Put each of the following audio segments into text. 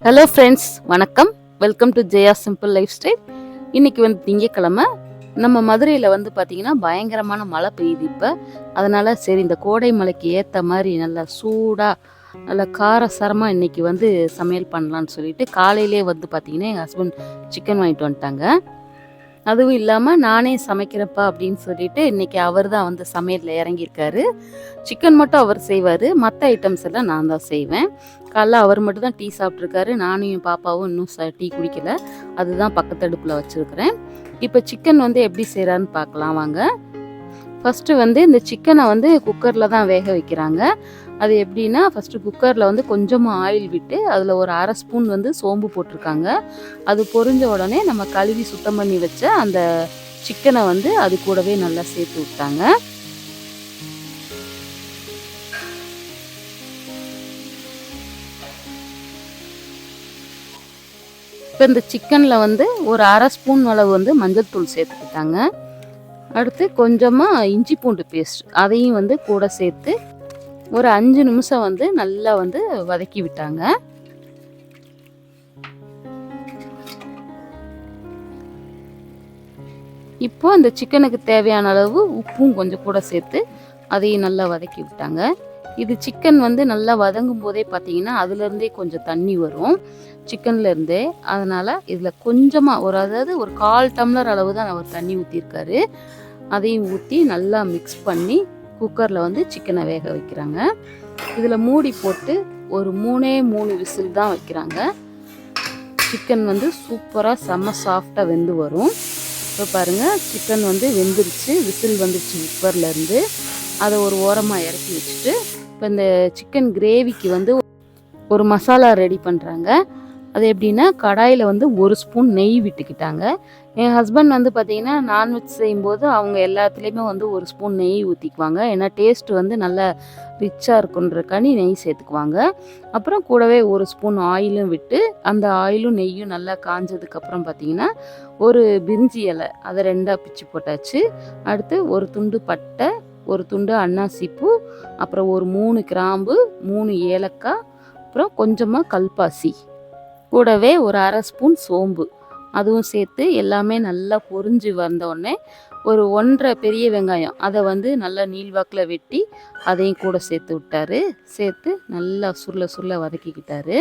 Hello friends, வணக்கம். Welcome to Jaya simple life style. இன்னைக்கு வந்து திங்கக்கிழமை. நம்ம மதுரையில் வந்து பார்த்திங்கன்னா பயங்கரமான மழை பெய்யுது இப்போ. அதனால் சரி, இந்த கோடை மழைக்கு ஏற்ற மாதிரி நல்லா சூடாக நல்லா காரசாரமாக இன்றைக்கி வந்து சமையல் பண்ணலான்னு சொல்லிட்டு காலையிலே வந்து பார்த்திங்கன்னா எங்கள் ஹஸ்பண்ட் சிக்கன் வாங்கிட்டு வந்துட்டாங்க. அதுவும் இல்லாமல் நானே சமைக்கிறப்பா அப்படின்னு சொல்லிட்டு இன்றைக்கி அவர் தான் வந்து சமையலில் இறங்கியிருக்காரு. சிக்கன் மட்டும் அவர் செய்வார், மற்ற ஐட்டம்ஸ் எல்லாம் நான் தான் செய்வேன். காலைல அவர் மட்டும் தான் டீ சாப்பிட்ருக்காரு. நானும் என் பாப்பாவும் இன்னும் டீ குடிக்கல. அதுதான் பக்கத்து அடுப்பில் வச்சுருக்கிறேன். இப்போ சிக்கன் வந்து எப்படி செய்கிறான்னு பார்க்கலாம் வாங்க. ஃபஸ்ட்டு வந்து இந்த சிக்கனை வந்து குக்கரில் தான் வேக வைக்கிறாங்க. அது எப்படின்னா, ஃபஸ்ட்டு குக்கரில் வந்து கொஞ்சமாக ஆயில் விட்டு அதில் ஒரு அரை ஸ்பூன் வந்து சோம்பு போட்டிருக்காங்க. அது பொரிஞ்ச உடனே நம்ம கழுவி சுத்தம் பண்ணி வச்ச அந்த சிக்கனை வந்து அது கூடவே நல்லா சேர்த்து விட்டாங்க. இப்போ இந்த சிக்கனில் வந்து ஒரு அரை ஸ்பூன் அளவு வந்து மஞ்சள் தூள் சேர்த்துக்கிட்டாங்க. அடுத்து கொஞ்சமாக இஞ்சி பூண்டு பேஸ்ட் அதையும் வந்து கூட சேர்த்து ஒரு 5 நிமிஷம் வந்து நல்லா வந்து வதக்கி விட்டாங்க. இப்போ இந்த சிக்கனுக்கு தேவையான அளவு உப்பும் கொஞ்சம் கூட சேர்த்து அதையும் நல்லா வதக்கி விட்டாங்க. இது சிக்கன் வந்து நல்லா வதங்கும் போதே பார்த்தீங்கன்னா அதுலேருந்தே கொஞ்சம் தண்ணி வரும் சிக்கன்லேருந்தே. அதனால் இதில் கொஞ்சமாக அதாவது ஒரு 1/4 டம்ளர் அளவு தான் அவர் தண்ணி ஊற்றிருக்காரு. அதையும் ஊற்றி நல்லா மிக்ஸ் பண்ணி குக்கரில் வந்து சிக்கனை வேக வைக்கிறாங்க. இதில் மூடி போட்டு ஒரு 3 விசில் தான் வைக்கிறாங்க. சிக்கன் வந்து சூப்பராக செம்ம சாஃப்டாக வெந்து வரும். இப்போ பாருங்கள், சிக்கன் வந்து வெந்துருச்சு, விசில் வந்துருச்சு குக்கர்லேருந்து. அதை ஒரு ஓரமாக இறக்கி வச்சுட்டு இப்போ இந்த சிக்கன் கிரேவிக்கு வந்து ஒரு மசாலா ரெடி பண்ணுறாங்க. அது எப்படின்னா, கடாயில் வந்து 1 ஸ்பூன் நெய் விட்டுக்கிட்டாங்க. என் ஹஸ்பண்ட் வந்து பார்த்திங்கன்னா நான்வெஜ் செய்யும்போது அவங்க எல்லாத்துலேயுமே வந்து 1 ஸ்பூன் நெய் ஊற்றிக்குவாங்க. ஏன்னா டேஸ்ட்டு வந்து நல்லா ரிச்சாக இருக்குன்றக்காண்டி நெய் சேர்த்துக்குவாங்க. அப்புறம் கூடவே 1 ஸ்பூன் ஆயிலும் விட்டு அந்த ஆயிலும் நெய்யும் நல்லா காஞ்சதுக்கப்புறம் பார்த்திங்கன்னா ஒரு பிரிஞ்சி இலை அதை 2ஆக பிச்சு போட்டாச்சு. அடுத்து ஒரு துண்டு பட்டை, ஒரு துண்டு அன்னாசிப்பூ, அப்புறம் ஒரு 3 கிராம்பு, 3 ஏலக்காய், அப்புறம் கொஞ்சமாக கல்பாசி, கூடவே ஒரு அரை ஸ்பூன் சோம்பு அதுவும் சேர்த்து எல்லாமே நல்லா பொரிஞ்சு வந்தோடனே ஒரு 1.5 பெரிய வெங்காயம் அதை வந்து நல்லா நீள்வாக்கில் வெட்டி அதையும் கூட சேர்த்து விட்டாரு. சேர்த்து நல்லா சுருள வதக்கிக்கிட்டாரு.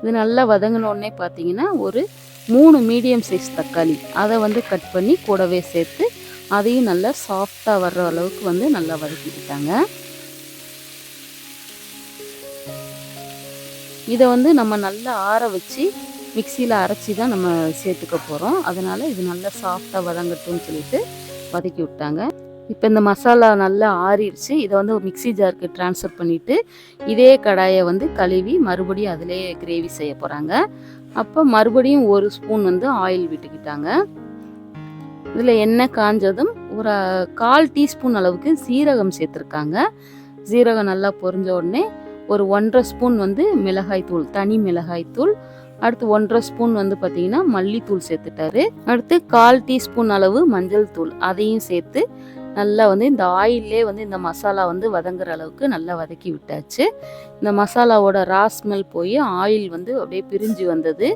இது நல்லா வதங்கினோடனே பார்த்தீங்கன்னா ஒரு 3 மீடியம் சைஸ் தக்காளி அதை வந்து கட் பண்ணி கூடவே சேர்த்து அதையும் நல்லா சாஃப்டாக வர்ற அளவுக்கு வந்து நல்லா வதக்கிக்கிட்டாங்க. இதை வந்து நம்ம நல்லா ஆற வச்சு மிக்சியில் அரைச்சி தான் நம்ம சேர்த்துக்க போகிறோம். அதனால் இது நல்லா சாஃப்டாக வதங்கட்டும்னு சொல்லிட்டு வதக்கி விட்டாங்க. இப்போ இந்த மசாலா நல்லா ஆறிடுச்சு. இதை வந்து ஒரு மிக்சி ஜாருக்கு ட்ரான்ஸ்ஃபர் பண்ணிவிட்டு இதே கடாயை வந்து கழுவி மறுபடியும் அதிலே கிரேவி செய்ய போகிறாங்க. அப்போ மறுபடியும் 1 ஸ்பூன் வந்து ஆயில் விட்டுக்கிட்டாங்க. இதில் எண்ணெய் காஞ்சதும் ஒரு 1/4 டீஸ்பூன் அளவுக்கு சீரகம் சேர்த்துருக்காங்க. சீரகம் நல்லா பொரிஞ்ச உடனே ஒரு 1.5 ஸ்பூன் வந்து மிளகாய்த்தூள், தனி மிளகாய்த்தூள், அடுத்து 1.5 ஸ்பூன் வந்து பார்த்திங்கன்னா மல்லித்தூள் சேர்த்துட்டாரு. அடுத்து 1/4 டீஸ்பூன் அளவு மஞ்சள் தூள் அதையும் சேர்த்து நல்லா வந்து இந்த ஆயிலே வந்து இந்த மசாலா வந்து வதங்குற அளவுக்கு நல்லா வதக்கி விட்டாச்சு. இந்த மசாலாவோட ரா ஸ்மெல் போய் ஆயில் வந்து அப்படியே பிரிஞ்சு வந்தது.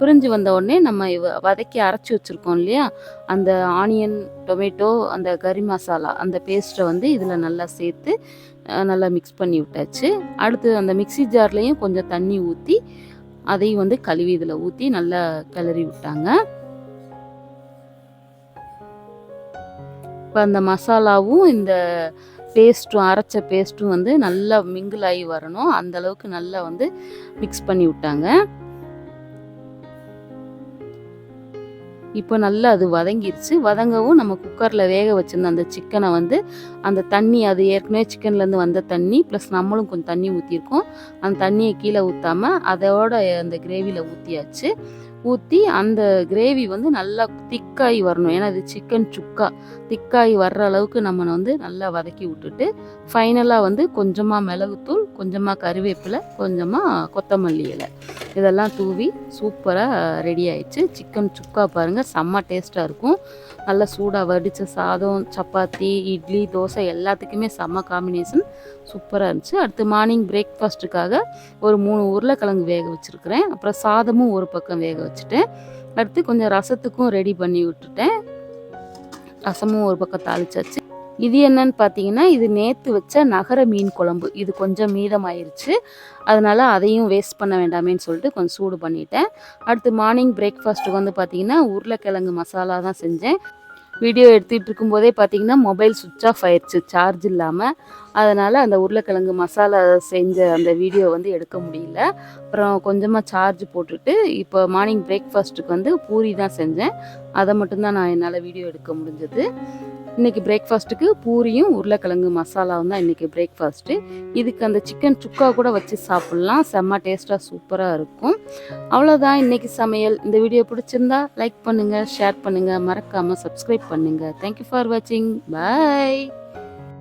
பிரிஞ்சு வந்த உடனே நம்ம வதக்கி அரைச்சி வச்சுருக்கோம் இல்லையா, அந்த ஆனியன், டொமேட்டோ, அந்த கறி மசாலா அந்த பேஸ்ட்டை வந்து இதில் நல்லா சேர்த்து நல்லா மிக்ஸ் பண்ணி விட்டாச்சு. அடுத்து அந்த மிக்சி ஜார்லேயும் கொஞ்சம் தண்ணி ஊற்றி அதையும் வந்து கழுவி இதில் ஊற்றி நல்லா கிளறி விட்டாங்க. இப்போ அந்த மசாலாவும் இந்த பேஸ்ட்டும் அரைச்ச பேஸ்ட்டும் வந்து நல்லா மிங்கிள் ஆகி வரணும். அந்தளவுக்கு நல்லா வந்து மிக்ஸ் பண்ணி விட்டாங்க. இப்போ நல்லா அது வதங்கிருச்சு. வதங்கவும் நம்ம குக்கரில் வேக வச்சுருந்த அந்த சிக்கனை வந்து அந்த தண்ணி, அது ஏற்கனவே சிக்கன்லேருந்து வந்த தண்ணி ப்ளஸ் நம்மளும் கொஞ்சம் தண்ணி ஊற்றிருக்கோம், அந்த தண்ணியை கீழே ஊற்றாமல் அதோட அந்த கிரேவியில் ஊற்றியாச்சு. ஊற்றி அந்த கிரேவி வந்து நல்லா திக்காகி வரணும். ஏன்னா இது சிக்கன் சுக்கா, திக்காகி வர்ற அளவுக்கு நம்ம வந்து நல்லா வதக்கி விட்டுட்டு ஃபைனலாக வந்து கொஞ்சமாக மிளகுத்தூள், கொஞ்சமாக கறிவேப்பிலை, கொஞ்சமாக கொத்தமல்லி இலை இதெல்லாம் தூவி சூப்பராக ரெடி ஆயிடுச்சு. சிக்கன் சுக்கா பாருங்கள், செம்ம டேஸ்ட்டாக இருக்கும். நல்லா சூடாக வடித்த சாதம், சப்பாத்தி, இட்லி, தோசை எல்லாத்துக்குமே செம்ம காம்பினேஷன், சூப்பராக இருந்துச்சு. அடுத்து மார்னிங் பிரேக்ஃபாஸ்ட்டுக்காக ஒரு 3 உருளைக்கிழங்கு வேக வச்சுருக்கிறேன். அப்புறம் சாதமும் ஒரு பக்கம் வேக வச்சுட்டேன். அடுத்து கொஞ்சம் ரசத்துக்கும் ரெடி பண்ணி விட்டுட்டேன். ரசமும் ஒரு பக்கம் தாளிச்சாச்சு. இது என்னன்னு பார்த்தீங்கன்னா, இது நேற்று வச்ச நகர மீன் குழம்பு. இது கொஞ்சம் மீதமாயிருச்சு. அதனால் அதையும் வேஸ்ட் பண்ண வேண்டாமேன்னு சொல்லிட்டு கொஞ்சம் சூடு பண்ணிட்டேன். அடுத்து மார்னிங் பிரேக்ஃபாஸ்ட்டுக்கு வந்து பார்த்தீங்கன்னா, உருளைக்கிழங்கு மசாலா தான் செஞ்சேன். வீடியோ எடுத்துகிட்டு இருக்கும்போதே பார்த்தீங்கன்னா, மொபைல் சுவிட்ச் ஆஃப் ஆயிடுச்சு சார்ஜ் இல்லாமல். அதனால் அந்த உருளைக்கிழங்கு மசாலா செஞ்ச அந்த வீடியோ வந்து எடுக்க முடியல. அப்புறம் கொஞ்சமாக சார்ஜ் போட்டுட்டு இப்போ மார்னிங் பிரேக்ஃபாஸ்ட்டுக்கு வந்து பூரி தான் செஞ்சேன். அதை மட்டும்தான் நான் என்னால் வீடியோ எடுக்க முடிஞ்சது. இன்றைக்கி பிரேக்ஃபாஸ்ட்டுக்கு பூரியும் உருளைக்கிழங்கு மசாலாவும் தான் இன்றைக்கி பிரேக்ஃபாஸ்ட்டு. இதுக்கு அந்த சிக்கன் சுக்கா கூட வச்சு சாப்பிட்லாம். செம்ம டேஸ்ட்டாக சூப்பராக இருக்கும். அவ்வளோதான் இன்றைக்கி சமையல். இந்த வீடியோ பிடிச்சிருந்தா லைக் பண்ணுங்கள், ஷேர் பண்ணுங்கள், மறக்காமல் சப்ஸ்கிரைப் பண்ணுங்கள். தேங்க்யூ ஃபார் வாட்சிங். பாய்.